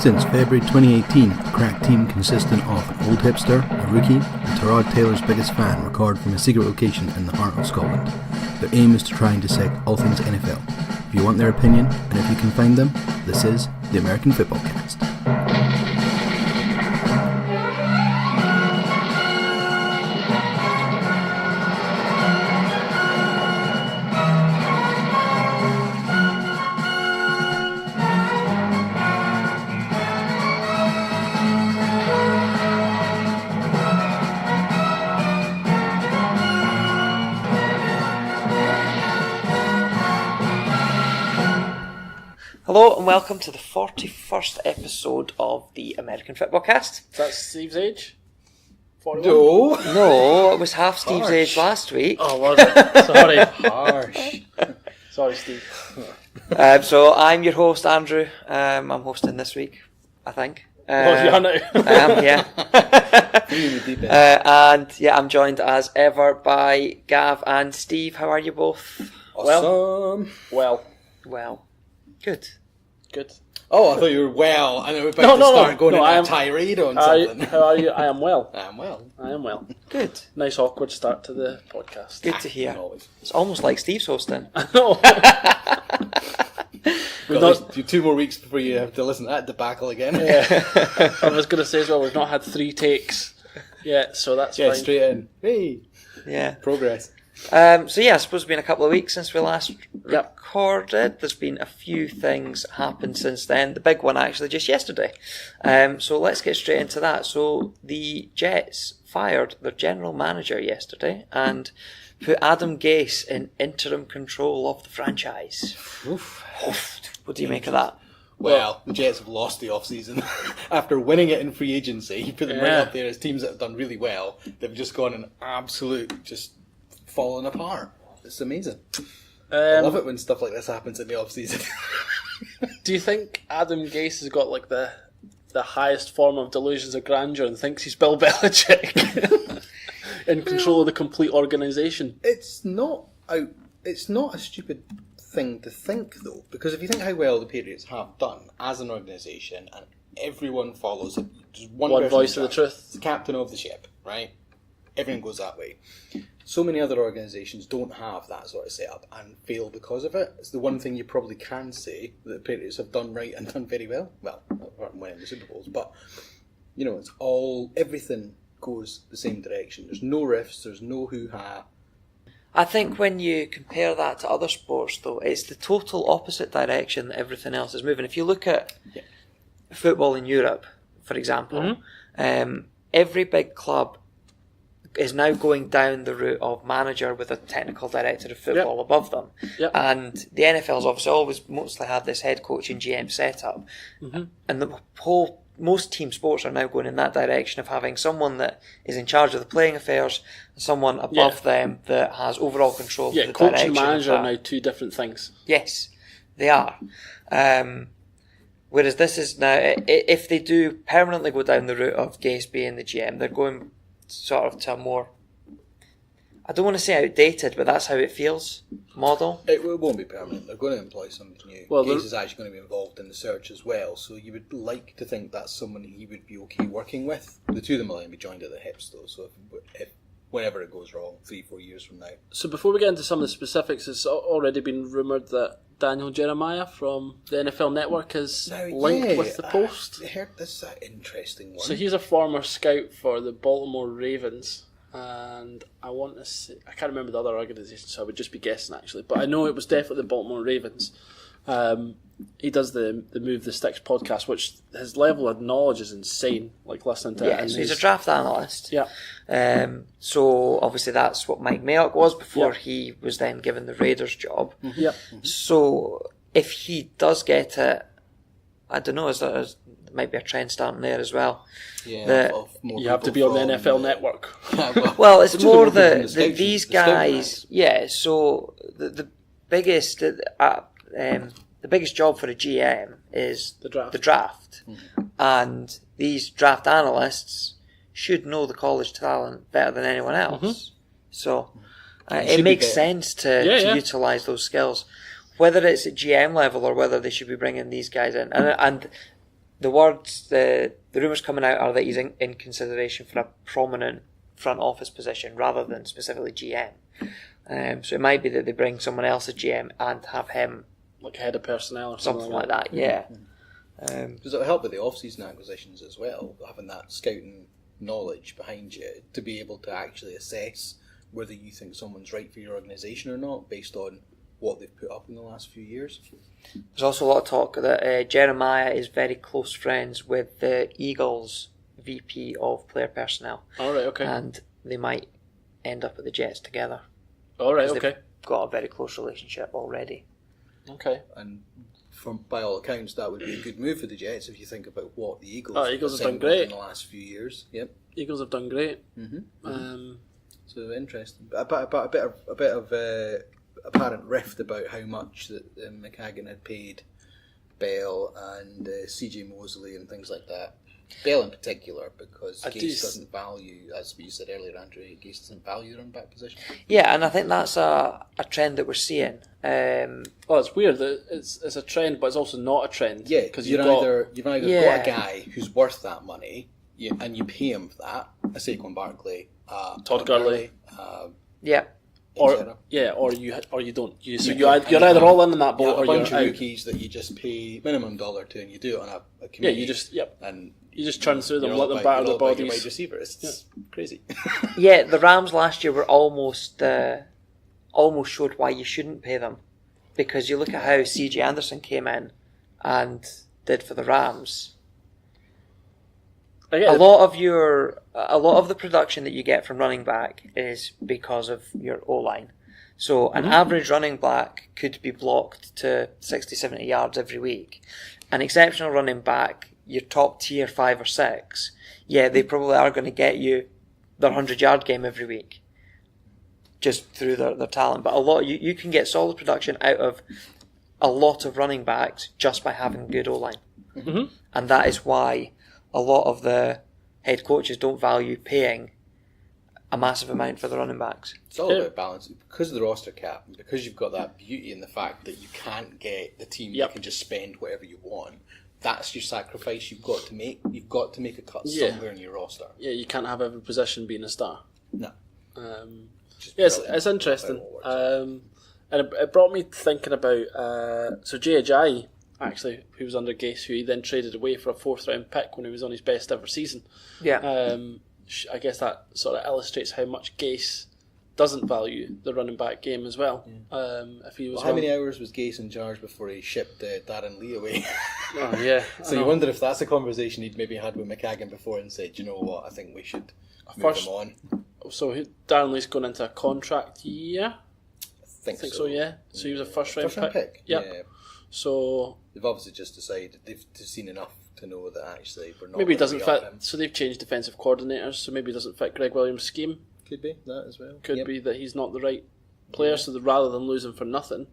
Since February 2018, the crack team consisting of an old hipster, a rookie, and Tyrod Taylor's biggest fan record from a secret location in the heart of Scotland. Their aim is to try and dissect all things NFL. If you want their opinion, and if you can find them, this is the American Fitbaw Cast. Hello and welcome to the 41st episode of the American Fitbaw Cast. Is that Steve's age? 41? No, it was half Steve's age last week. Oh, was it? Sorry. Harsh. Sorry, Steve. So I'm your host, Andrew. I'm hosting this week, I think. You are now. I am, yeah. And yeah, I'm joined as ever by Gav and Steve. How are you both? Awesome. Well. Good. Oh, I thought you were well, and I was about to start going into a tirade on something. How are you? I am well. I am well. Good. Nice awkward start to the podcast. Good to hear. Always. It's almost like Steve's hosting. No. We've got 2 more weeks before you have to listen to that debacle again. Yeah. I was going to say as well, we've not had 3 takes yet, so that's fine. Straight in. Hey. Yeah. Progress. So yeah, I suppose it's been a couple of weeks since we last recorded. There's been a few things happened since then. The big one actually just yesterday. So let's get straight into that. So the Jets fired their general manager yesterday and put Adam Gase in interim control of the franchise. Oof. What do you make of that? Well, the Jets have lost the off-season. After winning it in free agency, you put them right up there as teams that have done really well. They've just gone in absolute, just falling apart. It's amazing. I love it when stuff like this happens in the off-season. Do you think Adam Gase has got like the highest form of delusions of grandeur and thinks he's Bill Belichick in control of the complete organisation? It's not a stupid thing to think, though, because if you think how well the Patriots have done as an organisation, and everyone follows it, just one voice of the truth, the captain of the ship, right? Everything goes that way. So many other organisations don't have that sort of setup and fail because of it. It's the one thing you probably can say that the Patriots have done right and done very well. Well, apart from winning the Super Bowls, but you know, everything goes the same direction. There's no riffs, there's no hoo-ha. I think when you compare that to other sports, though, it's the total opposite direction that everything else is moving. If you look at football in Europe, for example, every big club is now going down the route of manager with a technical director of football above them. And the NFL's obviously always mostly had this head coach and GM setup. And most team sports are now going in that direction of having someone that is in charge of the playing affairs and someone above them that has overall control of the direction. Coach and manager are now 2 different things. Yes, they are. Whereas this is now, if they do permanently go down the route of Gase being the GM, they're going sort of to a more, I don't want to say outdated, but that's how it feels, model. It won't be permanent. They're going to employ somebody new. Well, Gase is actually going to be involved in the search as well, so you would like to think that's someone he would be okay working with. The 2 of them will only be joined at the hips, though, so if whenever it goes wrong, 3-4 years from now. So before we get into some of the specifics, it's already been rumoured that Daniel Jeremiah from the NFL Network is linked with the Post. I heard this is an interesting one. So he's a former scout for the Baltimore Ravens, and I want to say, I can't remember the other organisation, so I would just be guessing actually, but I know it was definitely the Baltimore Ravens. He does the Move the Sticks podcast, which his level of knowledge is insane, like listening to it. Yeah, so he's a draft analyst. Yeah. So obviously that's what Mike Mayock was before he was then given the Raiders job. So if he does get it, I don't know, there might be a trend starting there as well. Yeah, you have to be on the NFL Network. Well, it's more these guys. Yeah, so the biggest job for a GM is the draft. And these draft analysts should know the college talent better than anyone else. So it makes sense to utilise those skills. Whether it's at GM level or whether they should be bringing these guys in. And the rumours coming out are that he's in consideration for a prominent front office position rather than specifically GM. So it might be that they bring someone else as GM and have him like head of personnel or something like that. Yeah. Because it'll help with the off-season acquisitions as well, having that scouting knowledge behind you to be able to actually assess whether you think someone's right for your organisation or not based on what they've put up in the last few years. There's also a lot of talk that Jeremiah is very close friends with the Eagles VP of player personnel. All right, okay. And they might end up at the Jets together. All right, 'cause okay. They've got a very close relationship already. Okay. And by all accounts, that would be a good move for the Jets if you think about what the Eagles, Eagles have done assembled great in the last few years. Yep. Eagles have done great. So interesting. A bit of apparent rift about how much that McCagan had paid Bell and CJ Mosley and things like that. Bell in particular, because Gase doesn't value, as you said earlier, Andrew, Gase doesn't value the run back position. Yeah, and I think that's a trend that we're seeing. Well, it's weird that it's a trend, but it's also not a trend. Yeah, because you've either got a guy who's worth that money, and you pay him for that, a Saquon Barkley, Todd Gurley, yeah. or you don't. You're either all in on that boat, or a bunch you're of out. rookies that you just pay minimum $1 to, and you do it on a committee. Yeah, you just churn through them, you're let all them about- batter you're the all about your bodies. wide receiver. It's crazy. Yeah, the Rams last year were almost showed why you shouldn't pay them, because you look at how CJ Anderson came in and did for the Rams. A lot of the production that you get from running back is because of your O-line. So an average running back could be blocked to 60, 70 yards every week. An exceptional running back, your top tier 5 or 6, they probably are going to get you their 100-yard game every week, just through their talent. But you can get solid production out of a lot of running backs just by having good O-line. Mm-hmm. And that is why a lot of the head coaches don't value paying a massive amount for the running backs. It's all about balance. Because of the roster cap, and because you've got that beauty in the fact that you can't get the team that can just spend whatever you want, that's your sacrifice you've got to make. You've got to make a cut somewhere in your roster. Yeah, you can't have every possession being a star. No. It's interesting. And it brought me thinking about so Jay Ajayi, actually, who was under Gase, who he then traded away for a 4th round pick when he was on his best ever season. Yeah. I guess that sort of illustrates how much Gase doesn't value the running back game as well. If he was how many hours was Gase in charge before he shipped Darren Lee away? Oh, yeah. So you wonder if that's a conversation he'd maybe had with McCagan before and said, you know what, I think we should move him on. So Darren Lee's going into a contract year? I think so, yeah. So he was a first round pick? Yep. Yeah. So they've obviously just decided they've seen enough to know that actually we're not. Maybe it doesn't fit. Him. So they've changed defensive coordinators. So maybe it doesn't fit Greg Williams' scheme. Could be that as well. Could be that he's not the right player. So that rather than lose him for nothing,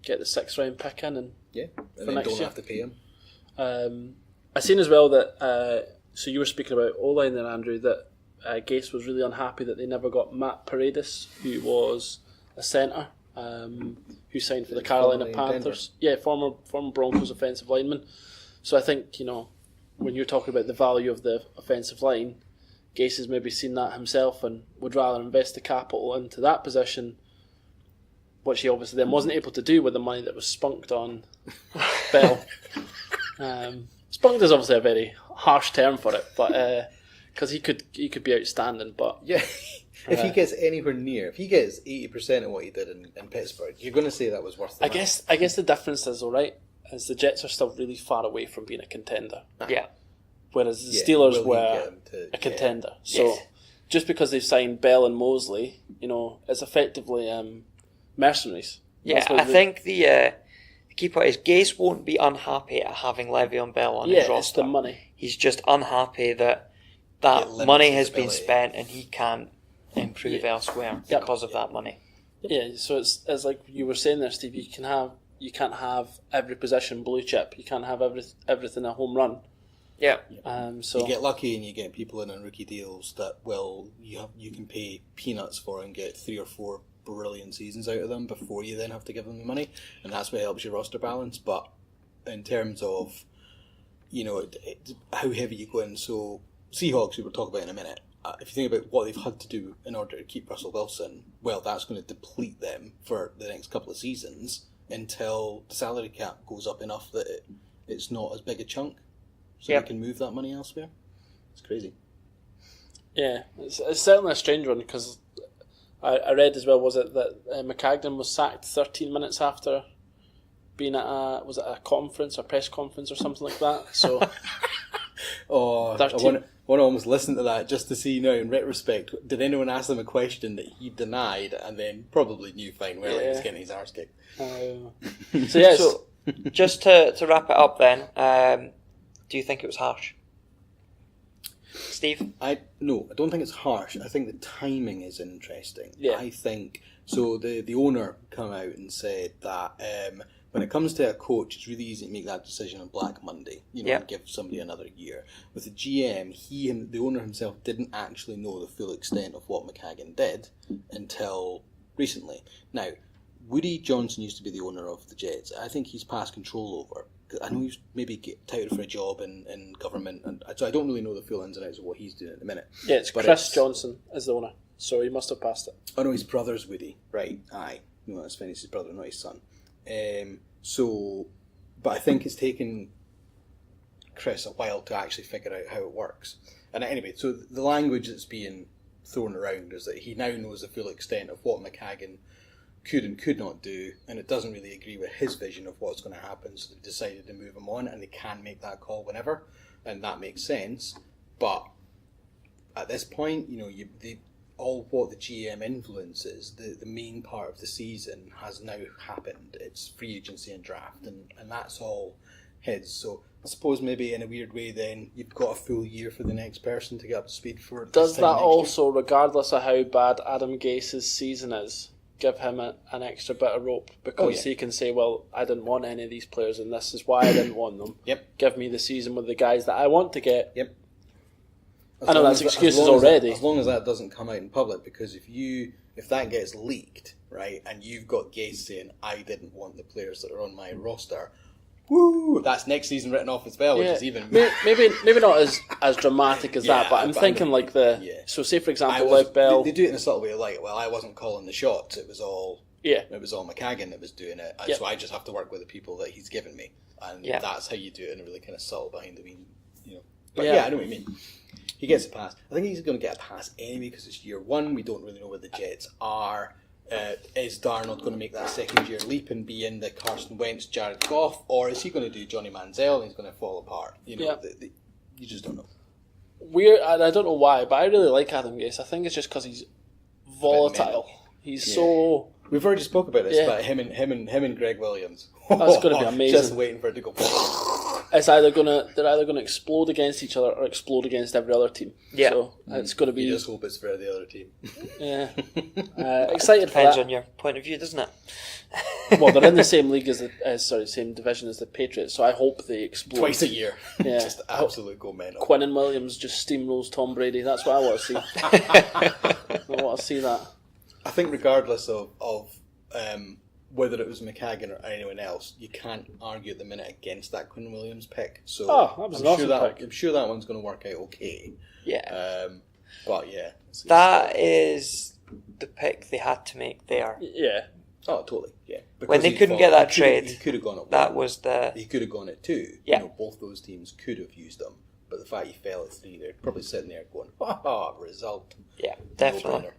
get the 6th round pick in and and then don't have to pay him. I seen as well that. So you were speaking about O-line there, Andrew. That Gase was really unhappy that they never got Matt Paredes, who was a centre. Who signed for the Carolina Panthers? Yeah, former Broncos offensive lineman. So I think when you're talking about the value of the offensive line, Gase has maybe seen that himself and would rather invest the capital into that position, which he obviously then wasn't able to do with the money that was spunked on Bell. Spunked is obviously a very harsh term for it, but because he could be outstanding, but yeah. If he gets anywhere near, if he gets 80% of what he did in Pittsburgh, you're going to say that was worth it. I guess the difference is, all right, is the Jets are still really far away from being a contender. Yeah. Whereas the Steelers were a contender. So just because they've signed Bell and Mosley, it's effectively mercenaries. Yeah, I think the key point is Gase won't be unhappy at having Le'Veon Bell on his roster. It's the money. He's just unhappy that money has been spent and he can't improve elsewhere because of that money. Yeah, so it's like you were saying there, Steve. You can't have every possession blue chip. You can't have everything a home run. Yeah. So you get lucky and you get people in on rookie deals that you can pay peanuts for and get 3 or 4 brilliant seasons out of them before you then have to give them the money, and that's what helps your roster balance. But in terms of how heavy you go in. So Seahawks, we were talking about in a minute. If you think about what they've had to do in order to keep Russell Wilson, well, that's going to deplete them for the next couple of seasons until the salary cap goes up enough that it's not as big a chunk, so they can move that money elsewhere. It's crazy. Yeah, it's certainly a strange one, because I read as well, was it that McCagnon was sacked 13 minutes after being at a conference, a press conference or something like that? So, I want to almost listen to that just to see now in retrospect, did anyone ask him a question that he denied and then probably knew fine well he was getting his arse kicked? So yes. So, just to wrap it up then, do you think it was harsh? Steve? I don't think it's harsh. I think the timing is interesting. Yeah. I think so. The owner come out and said that when it comes to a coach, it's really easy to make that decision on Black Monday. And give somebody another year. With the GM, the owner himself didn't actually know the full extent of what McCagnon did until recently. Now, Woody Johnson used to be the owner of the Jets. I think he's passed control over. I know he's maybe touted for a job in government, and so I don't really know the full ins and outs of what he's doing at the minute. Yeah, it's Chris Johnson is the owner, so he must have passed it. Oh no, his brother's Woody, right? Aye, no, that's fine. It's his brother, not his son. But I think it's taken Chris a while to actually figure out how it works. And anyway, so the language that's being thrown around is that he now knows the full extent of what McCagnon could and could not do, and it doesn't really agree with his vision of what's going to happen, so they decided to move him on, and they can make that call whenever, and that makes sense. But at this point, all what the GM influences, the main part of the season has now happened. It's free agency and draft, and that's all his. So I suppose maybe in a weird way then you've got a full year for the next person to get up to speed for it. Does that also, regardless of how bad Adam Gase's season is, give him an extra bit of rope, because he can say, well, I didn't want any of these players and this is why I didn't want them. Yep. Give me the season with the guys that I want to get. Yep. I know that's excuses already. As long as that doesn't come out in public, because if that gets leaked, right, and you've got Gase saying, I didn't want the players that are on my roster, woo, that's next season written off as well, which is even... Maybe not as dramatic as that, but I'm thinking so say for example, Lev Bell... They do it in a subtle way, like, well, I wasn't calling the shots, it was all McCagnon that was doing it, so I just have to work with the people that he's given me, and that's how you do it in a really kind of subtle behind the scenes, But I know what you mean. He gets a pass. I think he's going to get a pass anyway because it's year one. We don't really know where the Jets are. Is Darnold going to make that second year leap and be in the Carson Wentz, Jared Goff, or is he going to do Johnny Manziel and he's going to fall apart? You just don't know. I don't know why, but I really like Adam Gase. I think it's just because he's volatile. He's so... We've already spoke about this, but him and Greg Williams. That's going to be amazing. Just waiting for it to go. They're either gonna explode against each other or explode against every other team. Yeah, so it's going to be. You just hope it's for the other team. Yeah, excited for that. Depends on your point of view, doesn't it? Well, they're in the same league same division as the Patriots, so I hope they explode twice a year. Yeah, just absolute go mental. Quinn and Williams just steamrolls Tom Brady. That's what I want to see. I want to see that. I think regardless of whether it was McCagnon or anyone else, you can't argue at the minute against that Quinn Williams pick. So that was an awesome pick. I'm sure that one's going to work out okay. Yeah. But yeah. That is the pick they had to make there. Yeah. Oh, totally. Yeah. Because when they couldn't get that trade, he could have gone at that one. was the... He could have gone at two. Yeah. Both those teams could have used them. But the fact he fell at three, they're probably sitting there going, result. Yeah, definitely. No-brainer.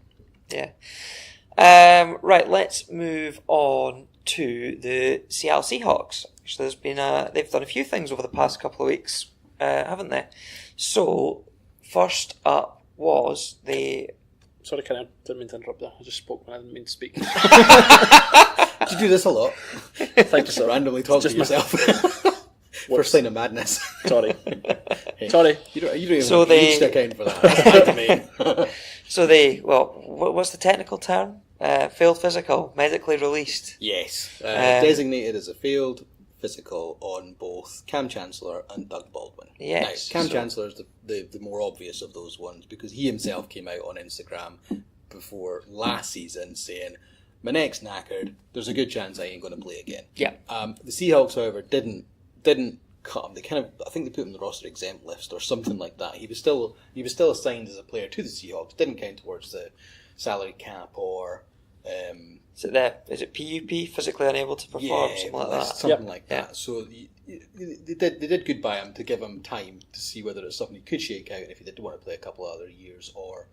Yeah. Right, let's move on to the Seattle Seahawks. Actually, there's been they've done a few things over the past couple of weeks, haven't they? So, first up was the... Sorry, Karen, didn't mean to interrupt there. I just spoke when I didn't mean to speak. You do this a lot. Thank you, sir. Randomly talk to yourself. First sign of madness. Sorry. Hey, Sorry. You don't even have an age to account for that. That's fine to me. So they, what's the technical term? Failed physical, medically released. Yes. Designated as a failed physical on both Cam Chancellor and Doug Baldwin. Yes. Now, Cam Chancellor is the more obvious of those ones because he himself came out on Instagram before last season saying, my neck's knackered, there's a good chance I ain't going to play again. Yeah. The Seahawks, however, didn't cut him. I think they put him on the roster exempt list or something like that. He was still assigned as a player to the Seahawks. Didn't count towards the salary cap or. Is it PUP, physically unable to perform, something like that? Something like that. So they did good by him to give him time to see whether it's something he could shake out, and if he did want to play a couple of other years or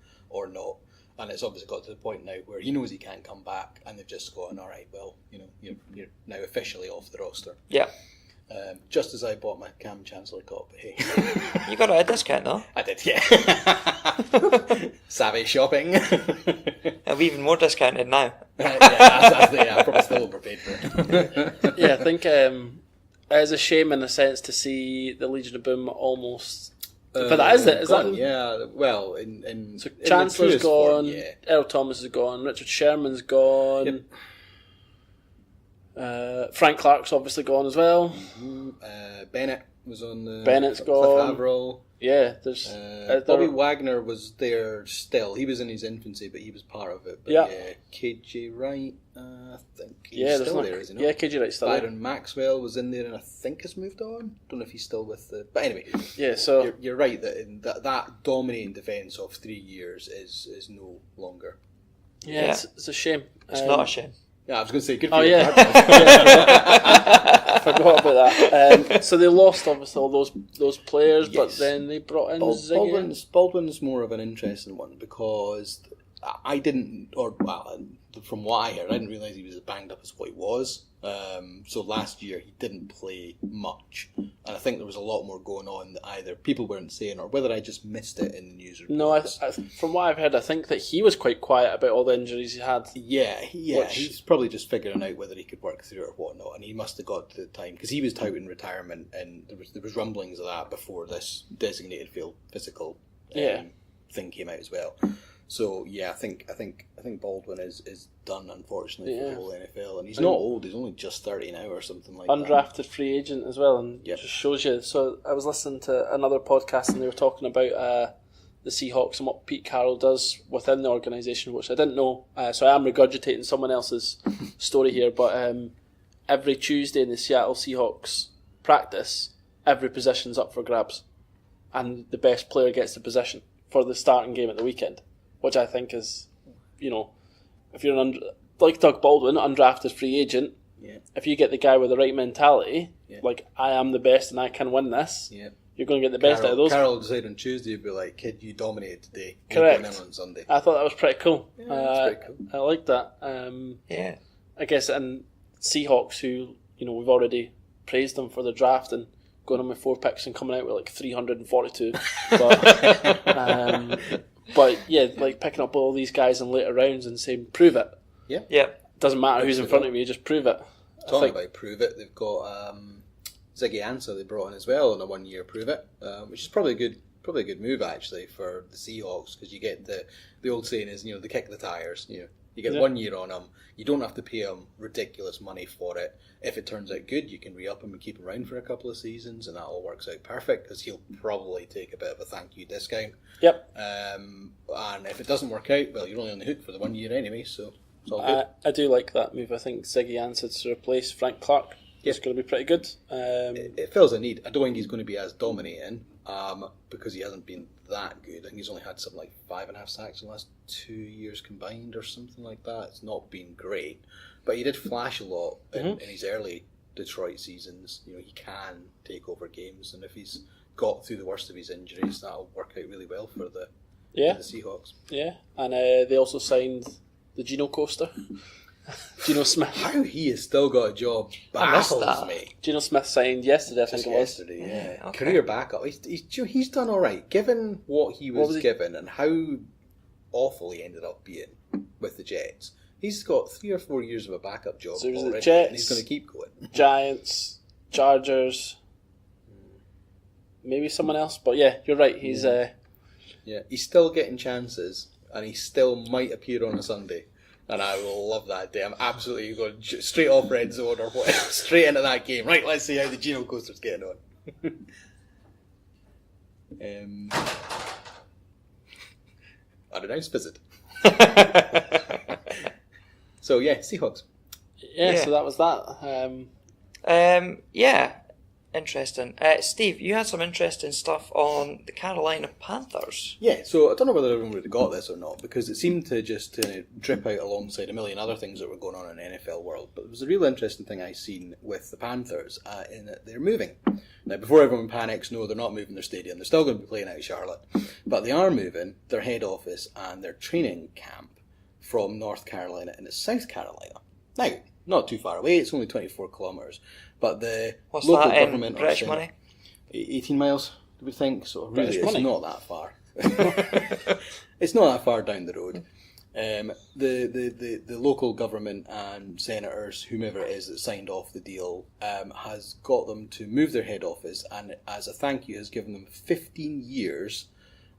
not. And it's obviously got to the point now where he knows he can't come back, and they've just gone, all right, well, you're now officially off the roster. Yeah. Just as I bought my Cam Chancellor Cup, hey. You got it at a discount, though. I did, yeah. Savvy shopping. It'll be even more discounted now. I'm probably still overpaid for it. Yeah, I think it is a shame in a sense to see the Legion of Boom almost. But that is it. Is gone, that? Yeah. Well, so in Chancellor's gone. Form, yeah. Earl Thomas is gone. Richard Sherman's gone. Yep. Frank Clark's obviously gone as well. Bennett was on the. Bennet's Cliff gone. Averill. Yeah, there's Bobby Wagner was there still. He was in his infancy, but he was part of it. But KJ Wright, I think he's still there, isn't he? Yeah, KJ Wright's still Byron Maxwell was in there, and I think has moved on. Don't know if he's still with the. But anyway, yeah. So you're right that that dominating defence of 3 years is no longer. Yeah, it's a shame. It's not a shame. Yeah, I was going to say good. Oh yeah, I forgot about that. So they lost obviously all those players, but then they brought in Ziggy. Baldwin's more of an interesting one because I didn't, from what I heard, I didn't realise he was as banged up as what he was. So last year he didn't play much, and I think there was a lot more going on that either people weren't saying or whether I just missed it in the news reports. No, from what I've heard, I think that he was quite quiet about all the injuries he had. Yeah, he's probably just figuring out whether he could work through it or whatnot, and he must have got to the time because he was touting retirement, and there was rumblings of that before this designated field physical thing came out as well. So yeah, I think Baldwin is done, unfortunately, for the whole NFL, and he's not old. He's only just 30 now or something like Undrafted that. Undrafted free agent as well, and just shows you. So I was listening to another podcast, and they were talking about the Seahawks and what Pete Carroll does within the organisation, which I didn't know. So I am regurgitating someone else's story here, but every Tuesday in the Seattle Seahawks practice, every position's up for grabs, and the best player gets the position for the starting game at the weekend. Which I think is, if you're like Doug Baldwin, undrafted free agent, if you get the guy with the right mentality, like I am the best and I can win this, you're going to get the best out of those. Carroll decided on Tuesday to be like, kid, you dominated today. Correct. You on Sunday. I thought that was pretty cool. Yeah, that's pretty cool. I like that. I guess, and Seahawks, who, we've already praised them for the draft and going on with 4 picks and coming out with like 342. But yeah, like picking up all these guys in later rounds and saying, prove it. Yeah. Doesn't matter who's in front of you, just prove it. Talking about prove it, they've got Ziggy Ansah they brought in as well on a 1 year prove it, which is probably a good move actually for the Seahawks because you get the old saying is they kick the tires. You get 1 year on them. You don't have to pay them ridiculous money for it. If it turns out good, you can re-up him and keep him around for a couple of seasons, and that all works out perfect because he'll probably take a bit of a thank you discount. Yep. And if it doesn't work out, well, you're only on the hook for the 1 year anyway, so it's all good. I do like that move. I think Ziggy Ansah to replace Frank Clark is going to be pretty good. It fills a need. I don't think he's going to be as dominating because he hasn't been that good. I think he's only had something like 5.5 sacks in the last 2 years combined or something like that. It's not been great, but he did flash a lot in his early Detroit seasons. He can take over games, and if he's got through the worst of his injuries, that'll work out really well for the Seahawks. Yeah, and they also signed the Geno Coaster. Geno Smith. How he has still got a job baffles me. Geno Smith signed yesterday, I think it was. Yesterday, yeah. Okay. Career backup. He's done all right, given what he was given and how awful he ended up being with the Jets. He's got 3 or 4 years of a backup job so already, the Jets, and he's going to keep going. Giants, Chargers, maybe someone else, but yeah, you're right. He's he's still getting chances, and he still might appear on a Sunday. And I will love that day. I'm absolutely going straight off red zone or whatever, straight into that game. Right, let's see how the Geno Coaster's getting on. Unannounced visit. So yeah, Seahawks. Yeah, so that was that. Interesting. Steve, you had some interesting stuff on the Carolina Panthers. Yeah, so I don't know whether everyone would have got this or not, because it seemed to just drip out alongside a million other things that were going on in the NFL world. But it was a real interesting thing I seen with the Panthers in that they're moving. Now, before everyone panics, no, they're not moving their stadium. They're still going to be playing out of Charlotte. But they are moving their head office and their training camp from North Carolina into South Carolina. Now, not too far away, it's only 24 kilometres. But the What's local that in government... British money? 18 miles, do we think? So really, British it's money. not that far. It's not that far down the road. The local government and senators, whomever it is that signed off the deal, has got them to move their head office, and as a thank you has given them 15 years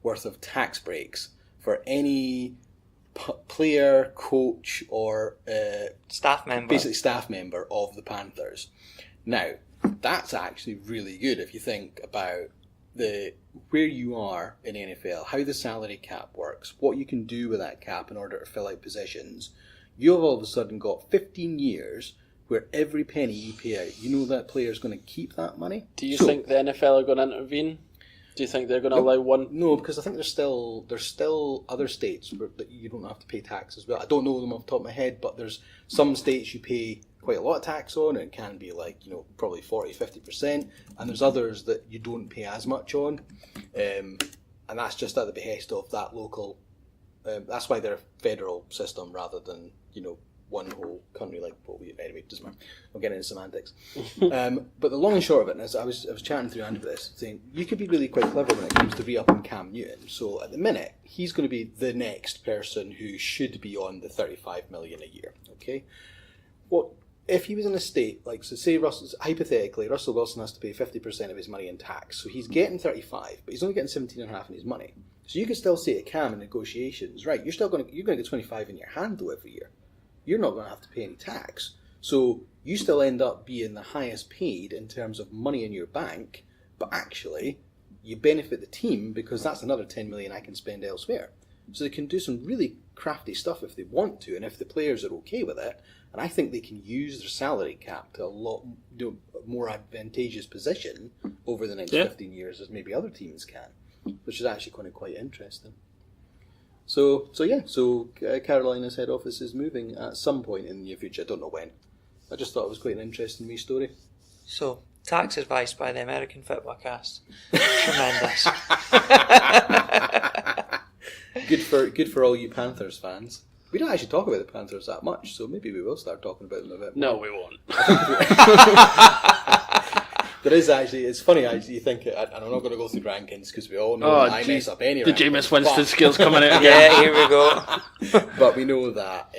worth of tax breaks for any player, coach, or Staff member. basically staff member of the Panthers. Now, that's actually really good if you think about where you are in NFL, how the salary cap works, what you can do with that cap in order to fill out positions. You have all of a sudden got 15 years where every penny you pay out, you know that player's going to keep that money. Do you think the NFL are going to intervene? Do you think they're going to allow one? No, because I think there's still other states where that you don't have to pay tax as well. I don't know them off the top of my head, but there's some states you pay quite a lot of tax on, and it can be like, probably 40-50%, and there's others that you don't pay as much on, and that's just at the behest of that local. That's why they're a federal system rather than one whole country like what we anyway. Doesn't matter. I'm getting into semantics. But the long and short of it is, I was chatting through Andy about this, saying you could be really quite clever when it comes to re-upping Cam Newton. So at the minute, he's going to be the next person who should be on the $35 million a year. Okay, what if he was in a state like, so say hypothetically Russell Wilson has to pay 50% of his money in tax, so he's getting 35, but he's only getting 17.5 in his money. So you could still say to Cam in negotiations, right? You're going to get 25 in your hand though every year. You're not going to have to pay any tax. So you still end up being the highest paid in terms of money in your bank, but actually you benefit the team because that's another 10 million I can spend elsewhere. So they can do some really crafty stuff if they want to, and if the players are okay with it. And I think they can use their salary cap to a lot more advantageous position over the next 15 years as maybe other teams can, which is actually going to be quite interesting. So Carolina's head office is moving at some point in the near future. I don't know when. I just thought it was quite an interesting wee story. So, tax advice by the American Fitbaw Cast. Tremendous. Good for all you Panthers fans. We don't actually talk about the Panthers that much, so maybe we will start talking about them a bit more. No, we won't. There is actually, it's funny actually, you think, and I'm not going to go through rankings because we all know that I mess up any the rankings. Jameis Winston skills coming out again. Yeah, here we go. But we know that,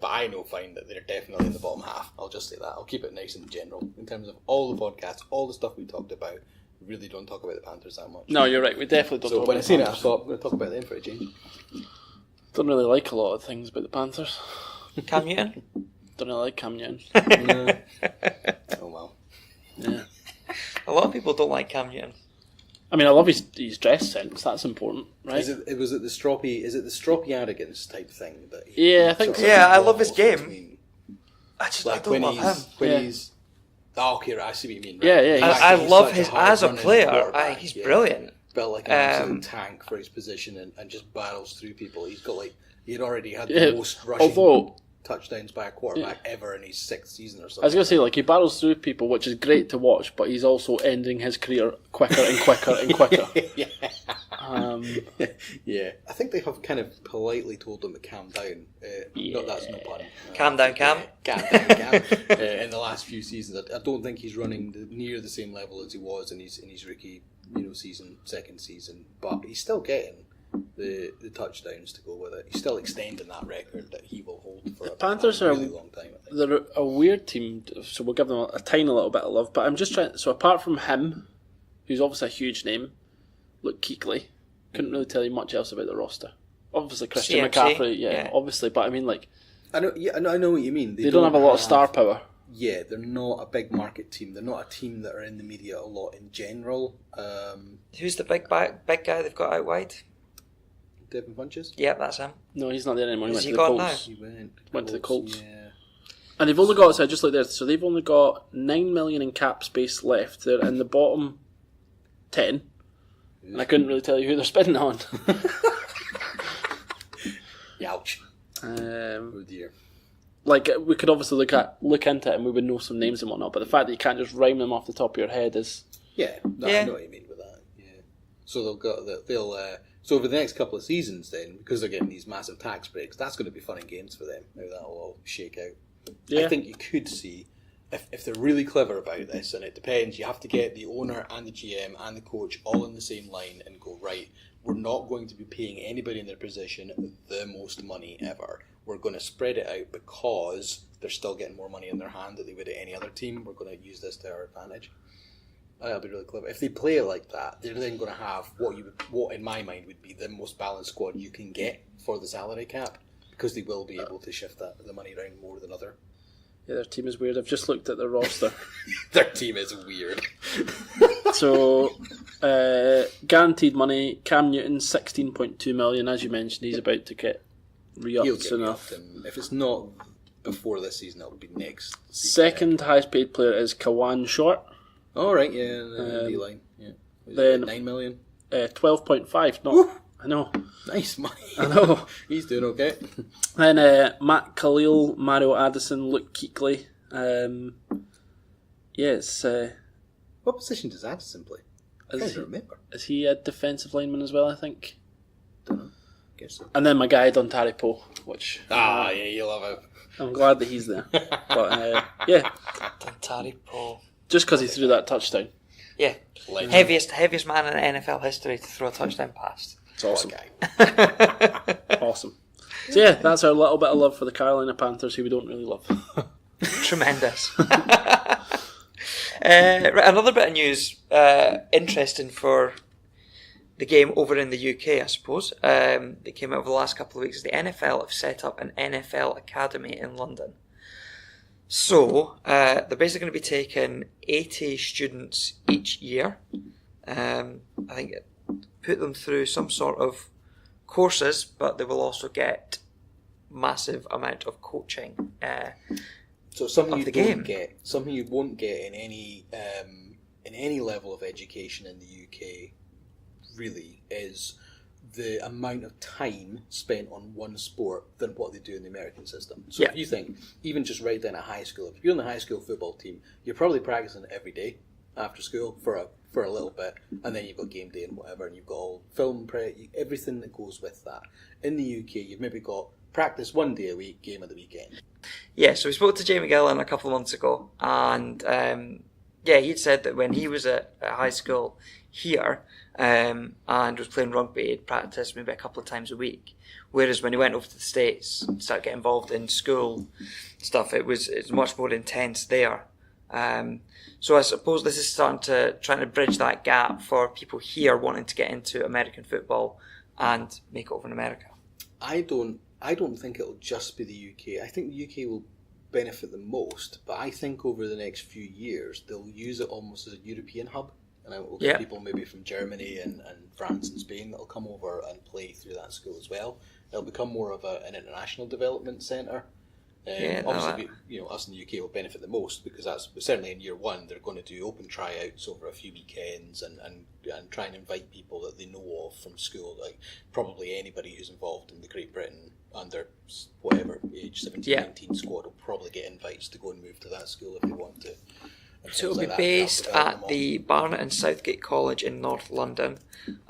but I know fine that they're definitely in the bottom half. I'll just say that. I'll keep it nice and general. In terms of all the podcasts, all the stuff we talked about, we really don't talk about the Panthers that much. No, you're right. We definitely don't So talk when I about say the that, I Panthers. thought I'm going to talk about them for a change. Don't really like a lot of things about the Panthers. Cam Newton? Don't really like Cam Newton. No. Oh well. Yeah. A lot of people don't like Cam Newton. I mean, I love his dress sense. That's important, right? Is it the stroppy arrogance type thing that? Yeah, I think sort so. of Yeah, I love his waffles game. between- I just Like I don't love him. when he's. Oh, okay, right, I see what you mean. Right. Yeah, yeah. I He's love such his hard as a running player. quarterback, He's yeah. brilliant. Built like an absolute tank for his position and just barrels through people. He's got he'd already had Yeah, the most rushing although touchdowns by a quarterback ever in his 6th season or I was something. going to say, he barrels through people, which is great to watch, but he's also ending his career quicker and quicker and quicker. Yeah. Yeah. I think they have kind of politely told him to calm down. Not that's no pun. Calm down, Cam. Calm down, Cam. In the last few seasons, I don't think he's running near the same level as he was in his rookie, season, second season. But he's still getting the touchdowns to go with it. He's still extending that record that he will hold for Panthers a are really long time. I think. They're a weird team, so we'll give them a tiny little bit of love. But I'm just trying. So apart from him, who's obviously a huge name, Luke Kuechly, couldn't really tell you much else about the roster. Obviously Christian CMC, McCaffrey, yeah, obviously. But I mean, I know what you mean. they don't have a lot of star power. Yeah, they're not a big market team. They're not a team that are in the media a lot in general. Who's the big guy they've got out wide? Devin Funches? Yep, that's him. No, he's not there anymore. He Is went he to the gone Colts. He went to the Colts. Yeah. And they've only got, so I just looked there, so they've only got 9 million in cap space left. They're in the bottom 10. And I couldn't really tell you who they're spending on. Ouch. Oh dear. Like, we could obviously look into it and we would know some names and whatnot, but the fact that you can't just rhyme them off the top of your head is... Yeah, I know what you mean with that. Yeah. So so over the next couple of seasons then, because they're getting these massive tax breaks, that's going to be fun and games for them. How that'll all shake out. Yeah. I think you could see, if they're really clever about this, and it depends, you have to get the owner and the GM and the coach all in the same line and go, right, we're not going to be paying anybody in their position the most money ever. We're going to spread it out because they're still getting more money in their hand than they would at any other team. We're going to use this to our advantage. That'll be really clever. If they play it like that, they're then going to have what in my mind would be the most balanced squad you can get for the salary cap, because they will be able to shift the money around more than other. Yeah, their team is weird. I've just looked at their roster. Their team is weird. So, guaranteed money, Cam Newton, 16.2 million. As you mentioned, he's about to get He'll re-upped get enough. re-upped, and if it's not before this season, it'll be next season. Second highest paid player is Kawan Short. All right, yeah, the D-line. Yeah. Then 9 million. 12.5. No, I know. Nice money. I know. He's doing okay. Then Matt Khalil, Mario Addison, Luke Kuechly. Yes. What position does Addison play? I can't remember. Is he a defensive lineman as well, I think? Don't know. Guess so. And then my guy, Dontari Poe, which... yeah, you love it. I'm glad that he's there. But, yeah, Dontari Poe. just because he threw that touchdown. Yeah. Legend. Heaviest man in NFL history to throw a touchdown pass. It's awesome. Guy. Awesome. So, yeah, that's our little bit of love for the Carolina Panthers, who we don't really love. Tremendous. Right, another bit of news, interesting for the game over in the UK, I suppose. That came out over the last couple of weeks. The NFL have set up an NFL Academy in London. So, they're basically going to be taking 80 students each year. I think put them through some sort of courses, but they will also get massive amount of coaching. So something Of you the don't game. get, something you won't get in any level of education in the UK, really, is the amount of time spent on one sport than what they do in the American system. So if you think, even just right down at high school, if you're on the high school football team, you're probably practicing every day after school for a little bit, and then you've got game day and whatever, and you've got all film everything that goes with that. In the UK, you've maybe got practice one day a week, game of the weekend. Yeah, so we spoke to Jamie Gillan a couple of months ago, and he'd said that when he was at high school here and was playing rugby, he'd practice maybe a couple of times a week. Whereas when he went over to the States, started getting involved in school stuff, it's much more intense there. So I suppose this is trying to bridge that gap for people here wanting to get into American football and make it over in America. I don't think it'll just be the UK. I think the UK will benefit the most, but I think over the next few years they'll use it almost as a European hub, and it will get people maybe from Germany and France and Spain that'll come over and play through that school as well. It'll become more of an international development centre. Obviously, us in the UK will benefit the most, because that's certainly in year one they're going to do open tryouts over a few weekends and try and invite people that they know of from school, like probably anybody who's involved in the Great Britain under whatever age 17, 19 squad will probably get invites to go and move to that school if they want to. So it'll be based at the Barnet and Southgate College in North London,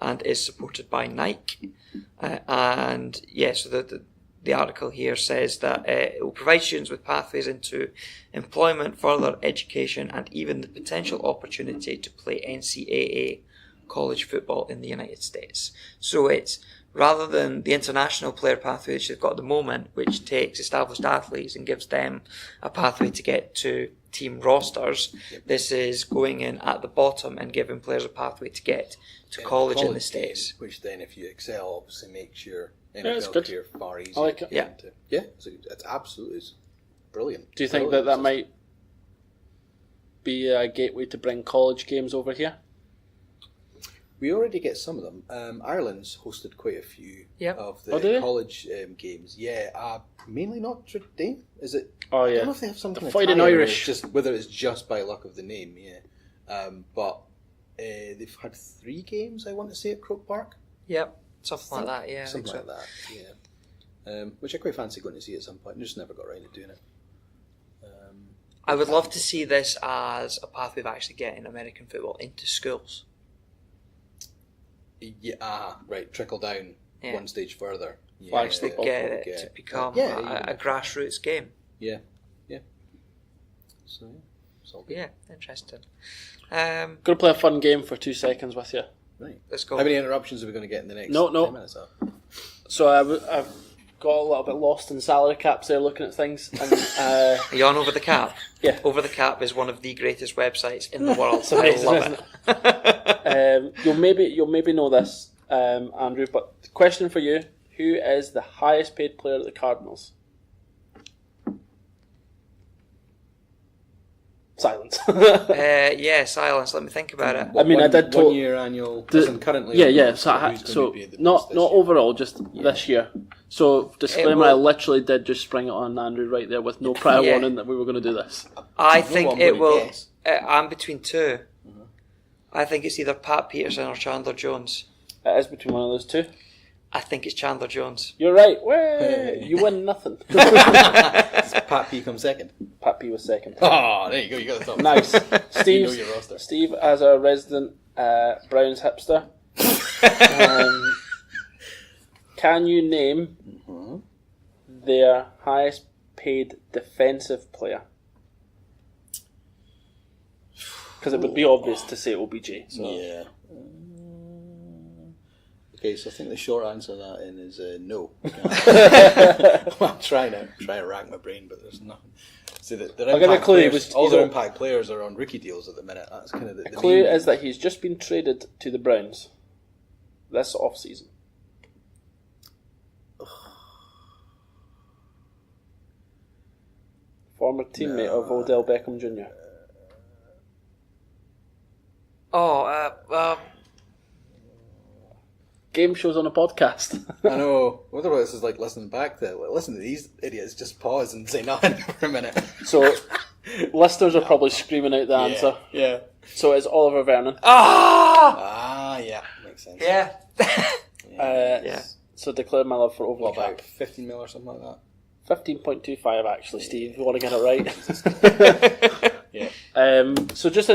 and is supported by Nike. So the article here says that it will provide students with pathways into employment, further education, and even the potential opportunity to play NCAA college football in the United States. So it's, rather than the international player pathway which they've got at the moment, which takes established athletes and gives them a pathway to get to team rosters, this is going in at the bottom and giving players a pathway to get to college in the States. Which then, if you excel, obviously makes your it's NFL good. career far easier. I like it. It's absolutely brilliant. Do you think that might be a gateway to bring college games over here? We already get some of them. Ireland's hosted quite a few Yep. of Oh, do the they? college games. Yeah, mainly Notre Dame. Is it? Oh, I yeah. don't know if they have some The kind of Fighting tie-in, or Irish. it's whether it's just by luck of the name. Yeah, but they've had 3 games. I want to say at Croke Park. Yep, something like that. Yeah, Something I think like that. Yeah, which I quite fancy going to see at some point. Just never got around to doing it. I would love to see this as a pathway of actually getting American football into schools. Yeah, right. Trickle down Yeah. one stage further. Well, actually Get it to become a grassroots game. Yeah. So it's all good. Yeah, interesting. Going to play a fun game for 2 seconds with you. Right. Let's go. How many interruptions are we going to get in the next No. 10 minutes? So I've got a little bit lost in salary caps there looking at things. And, Are you on Over the Cap? Yeah. Over the Cap is one of the greatest websites in the world. It's amazing, I love isn't it. you'll maybe know this, Andrew, but the question for you, who is the highest paid player at the Cardinals? Silence. Yeah, silence. Let me think about it. I mean, I did told- 1 year annual. Listen, currently. Yeah. So, who's so gonna be the not most this not year? overall, just this year. So disclaimer, will- I literally did just spring it on Andrew right there with no prior Yeah. warning that we were going to do this. I You know think what I'm it gonna will. guess? I'm between two. I think it's either Pat Peterson or Chandler Jones. It is between one of those two. I think it's Chandler Jones. You're right. Way, you win nothing. Pat P comes second. Pat P was second. Oh, there you go. You got the top. Nice. You know your roster. Steve, as a resident Browns hipster, can you name their highest paid defensive player? Because it would be obvious to say OBJ. So. Yeah. Okay, so I think the short answer to that is no. I'm trying to rack my brain, but there's nothing. See, I'll give you a clue. All their impact players are on rookie deals at the minute. That's kind of the Clue main- is that he's just been traded to the Browns this off season. Former teammate of Odell Beckham Jr. Oh, Game shows on a podcast. I know. Whether this is like listening back to it, listen to these idiots just pause and say nothing for a minute. So, listeners are probably screaming out the answer. Yeah. So it's Oliver Vernon. Yeah. Makes sense. yeah. Yeah. So declare my love for over What the about cap. 15 mil or something like that? 15.25 actually, Steve, if you want to get it right. Yeah. So just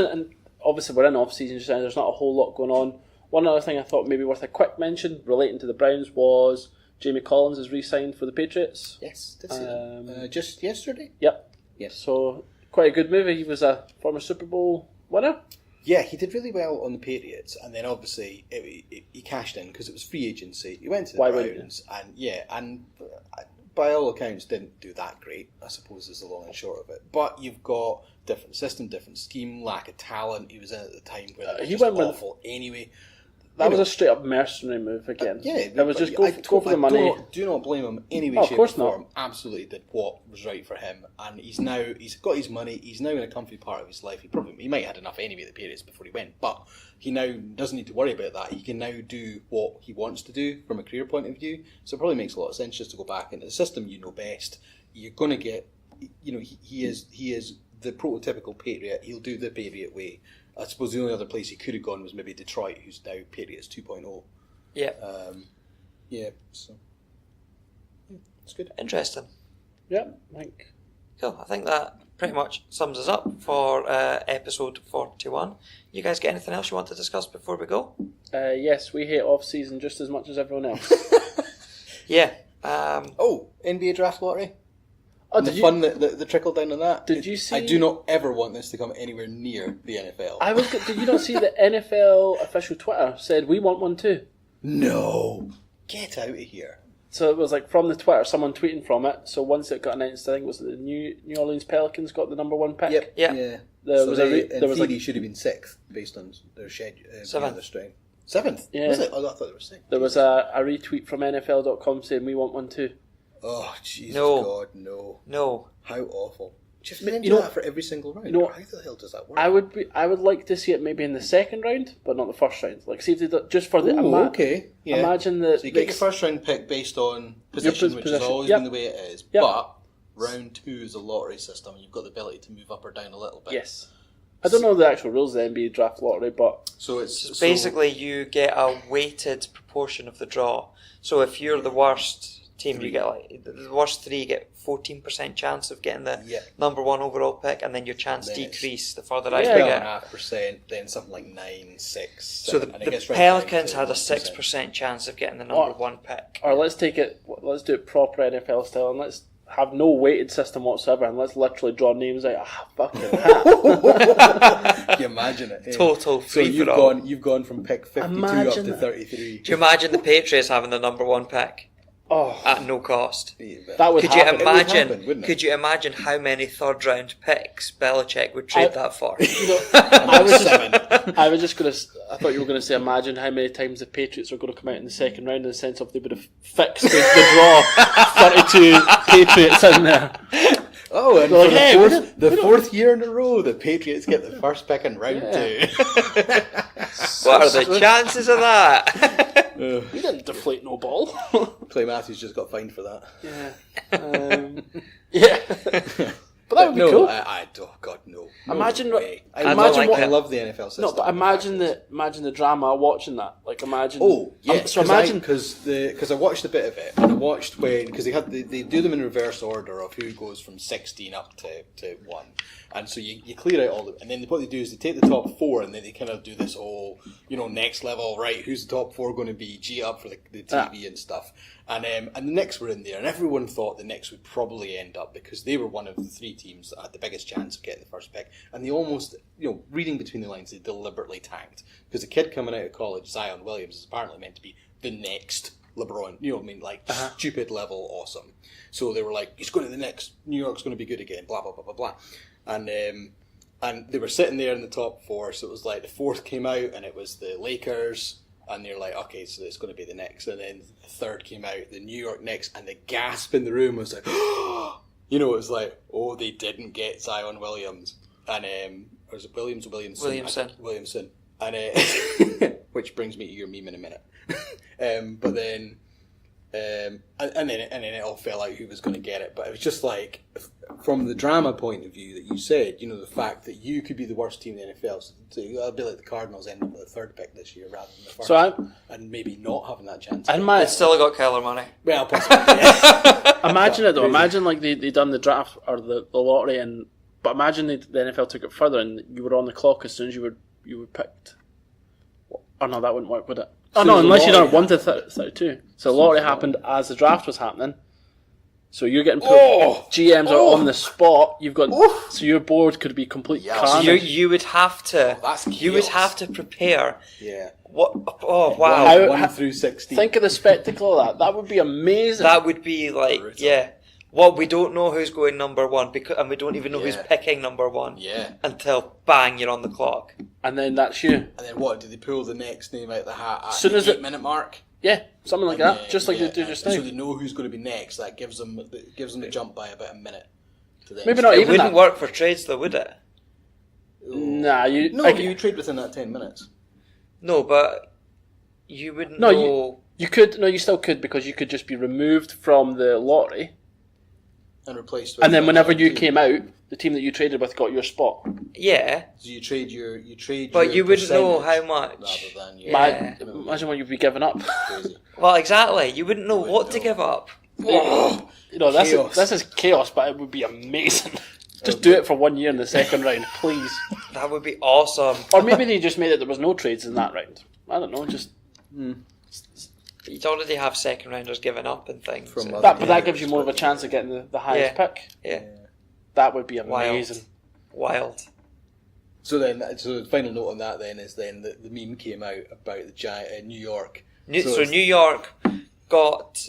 obviously we're in off season just now, there's not a whole lot going on. One other thing I thought maybe worth a quick mention relating to the Browns was Jamie Collins has re-signed for the Patriots. Yes, did see that. Just yesterday? Yep. Yes. So quite a good move. He was a former Super Bowl winner. Yeah, he did really well on the Patriots, and then obviously he cashed in because it was free agency. He went to the Why wouldn't Browns, and by all accounts didn't do that great, I suppose is the long and short of it. But you've got different system, different scheme, lack of talent. He was in at the time where they were He just went with- awful anyway. That was a straight up mercenary move again. Yeah, It was just go for the I money. Do not blame him any way, Oh, of shape, course or not. form. Absolutely did what was right for him, and he's got his money. He's now in a comfy part of his life. He might have had enough anyway at the periods before he went, but he now doesn't need to worry about that. He can now do what he wants to do from a career point of view. So it probably makes a lot of sense just to go back into the system you know best. You're going to get, he is the prototypical Patriot. He'll do the Patriot way. I suppose the only other place he could have gone was maybe Detroit, who's now Patriots 2.0. Yeah. So it's good. Interesting. Yeah, I think. Cool. I think that pretty much sums us up for episode 41. You guys got anything else you want to discuss before we go? Yes, we hate off season just as much as everyone else. Yeah. NBA draft lottery. Oh, The fun that trickled down on that. Did you see- I do not ever want this to come anywhere near the NFL. Did you not see the NFL official Twitter said we want one too? No, get out of here. So it was like from the Twitter, someone tweeting from it. So once it got announced, I think it was the New Orleans Pelicans got the number 1 pick. Yep. Yeah. Yeah. There was in there was theory like should have been 6th based on their schedule. Seventh. Their strength. 7th. Yeah. Was it? Oh, I thought they were 6th. there was a retweet from NFL.com saying we want one too. Oh Jesus No. God, no! No. How awful! Do you have to do that for every single round? You know, how the hell does that work? I would like to see it maybe in the second round, but not the first round. Like, see if they do, just for the okay. Yeah. Imagine the so you get your first round pick based on position, which has always been the way it is. Yep. But round 2 is a lottery system, and you've got the ability to move up or down a little bit. Yes. I don't know the actual rules of the NBA draft lottery, but so basically you get a weighted proportion of the draw. So if you're the worst team, you get the worst 3 get 14% chance of getting the number 1 overall pick, and then your chance decrease the further out you get. 12.5%, then something like 9, 6. So the Pelicans had a 6% chance of getting the number 1 pick. Or let's do it proper NFL style, and let's have no weighted system whatsoever, and let's literally draw names out. Fucking hell. Can you imagine it? Total free for all. You've gone from pick 52 up to 33. Do you imagine the Patriots having the number 1 pick? Oh, at no cost. That would happen. Could you imagine how many third round picks Belichick would trade that for? I thought you were going to say, imagine how many times the Patriots are going to come out in the second round, in the sense of they would have fixed the draw 32 Patriots in there. Oh, and for the fourth year in a row, the Patriots get the first pick in round 2. What are the chances of that? You didn't deflate no ball. Clay Matthews just got fined for that. Yeah. Yeah. But that would be cool. Oh God, no. Imagine, I love the NFL system. No, but imagine the drama watching that. Like, imagine. Oh, yeah. So imagine because I watched a bit of it, and I watched because they do them in reverse order of who goes from 16 up to 1, and so you clear out all the, and then what they do is they take the top 4, and then they kind of do this whole next level, right? Who's the top 4 going to be? G up for the TV and stuff. And the Knicks were in there, and everyone thought the Knicks would probably end up, because they were one of the 3 teams that had the biggest chance of getting the first pick. And they almost, reading between the lines, they deliberately tanked. Because the kid coming out of college, Zion Williams, is apparently meant to be the next LeBron. Stupid level awesome. So they were like, he's going to the Knicks, New York's going to be good again, blah, blah, blah, blah, blah. And they were sitting there in the top 4, so it was like the 4th came out, and it was the Lakers. And they're like, okay, so it's going to be the Knicks. And then the 3rd came out, the New York Knicks, and the gasp in the room was like, it was like, oh, they didn't get Zion Williams. And, or was it Williams or Williamson? Williamson. And, which brings me to your meme in a minute. But then, and then it all fell out who was going to get it. But it was just like, from the drama point of view that you said, the fact that you could be the worst team in the NFL, so I'd be like the Cardinals end up with the 3rd pick this year rather than the 1st, and maybe not having that chance. And it's still got Kyler Murray. Well, possibly. Yeah. Imagine it though. Imagine like they done the draft or the lottery, but imagine the NFL took it further, and you were on the clock as soon as you were picked. Oh no, that wouldn't work, would it? Oh no, unless you done 1 to 32. So the lottery happened as the draft was happening. So you're getting GMs are on the spot. You've got so your board could be completely carnage. So you would have to would have to prepare. Yeah. What? Oh wow! 1 through 16. Think of the spectacle of that. That would be amazing. That would be like Well, we don't know who's going number 1 and we don't even know who's picking number 1. Yeah. Until bang, you're on the clock. And then that's you. And then what? Do they pull the next name out the hat at soon the as 8-minute mark? Yeah, something like that. Just like they do just now. So they know who's going to be next. That gives them the jump by about a minute. To them. Maybe not it even wouldn't work for trades though, would it? Nah, you trade within that 10 minutes. No, but you wouldn't know. You could. No, you still could, because you could just be removed from the lottery and replaced with. And then whenever you came out, the team that you traded with got your spot. Yeah. So you trade but you wouldn't know how much. Rather than imagine what you'd be giving up. Well, exactly. You wouldn't know what to give up. This is chaos, but it would be amazing. Just do it for 1 year in the second round, please. That would be awesome. Or maybe they just made it there was no trades in that round. I don't know, just... You'd already have second rounders giving up and things. But that gives you more of a chance of getting the highest pick. Yeah. That would be amazing. Wild. So the final note on that then is then the meme came out about the New York. So New York got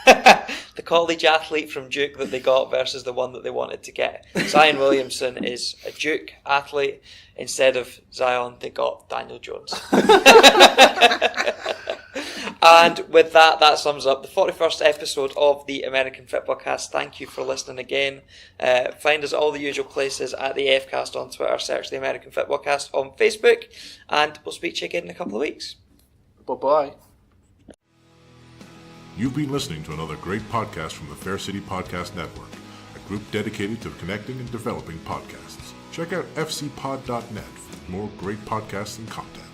the college athlete from Duke that they got versus the one that they wanted to get. Zion Williamson is a Duke athlete. Instead of Zion, they got Daniel Jones. And with that, that sums up the 41st episode of the American Fitbaw Cast. Thank you for listening again. Find us at all the usual places at the FCast on Twitter. Search the American Fitbaw Cast on Facebook. And we'll speak to you again in a couple of weeks. Bye-bye. You've been listening to another great podcast from the Fair City Podcast Network, a group dedicated to connecting and developing podcasts. Check out fcpod.net for more great podcasts and content.